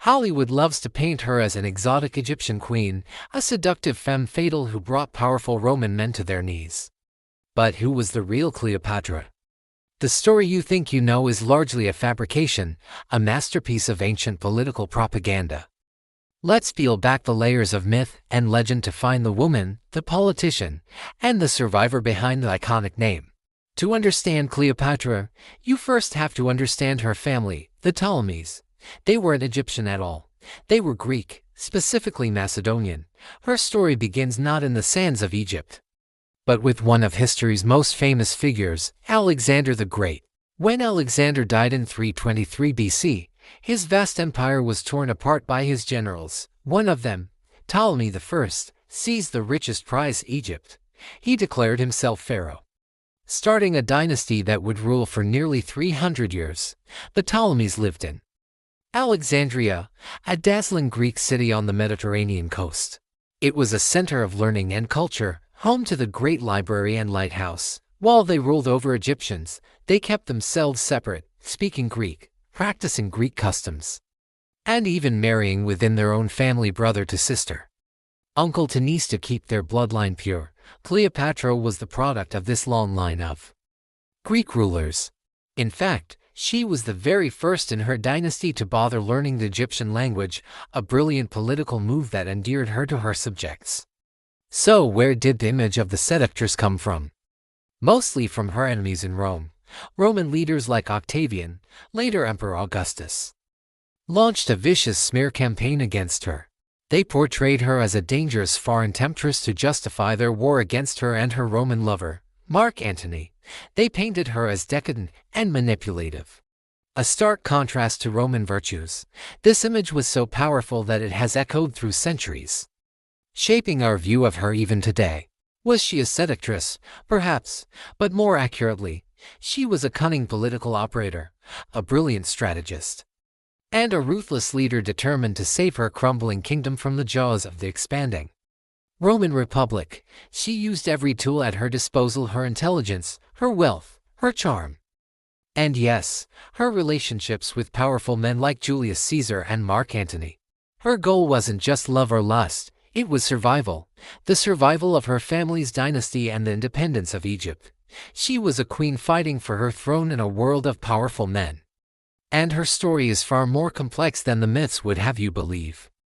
Hollywood loves to paint her as an exotic Egyptian queen, a seductive femme fatale who brought powerful Roman men to their knees. But who was the real Cleopatra? The story you think you know is largely a fabrication, a masterpiece of ancient political propaganda. Let's peel back the layers of myth and legend to find the woman, the politician, and the survivor behind the iconic name. To understand Cleopatra, you first have to understand her family, the Ptolemies. They weren't Egyptian at all. They were Greek, specifically Macedonian. Her story begins not in the sands of Egypt, but with one of history's most famous figures, Alexander the Great. When Alexander died in 323 BC, his vast empire was torn apart by his generals. One of them, Ptolemy I, seized the richest prize, Egypt. He declared himself pharaoh, starting a dynasty that would rule for nearly 300 years. The Ptolemies lived in Alexandria, a dazzling Greek city on the Mediterranean coast. It was a center of learning and culture, home to the great library and lighthouse. While they ruled over Egyptians, they kept themselves separate, speaking Greek, practicing Greek customs, and even marrying within their own family, brother to sister, uncle to niece, to keep their bloodline pure. Cleopatra was the product of this long line of Greek rulers. In fact, she was the very first in her dynasty to bother learning the Egyptian language, a brilliant political move that endeared her to her subjects. So where did the image of the seductress come from? Mostly from her enemies in Rome. Roman leaders like Octavian, later Emperor Augustus, launched a vicious smear campaign against her. They portrayed her as a dangerous foreign temptress to justify their war against her and her Roman lover, Mark Antony. They painted her as decadent and manipulative, a stark contrast to Roman virtues. This image was so powerful that it has echoed through centuries, shaping our view of her even today. Was she a seductress? Perhaps, but more accurately, she was a cunning political operator, a brilliant strategist, and a ruthless leader determined to save her crumbling kingdom from the jaws of the expanding Roman Republic. She used every tool at her disposal: her intelligence, her wealth, her charm, and yes, her relationships with powerful men like Julius Caesar and Mark Antony. Her goal wasn't just love or lust, it was survival, the survival of her family's dynasty and the independence of Egypt. She was a queen fighting for her throne in a world of powerful men. And her story is far more complex than the myths would have you believe.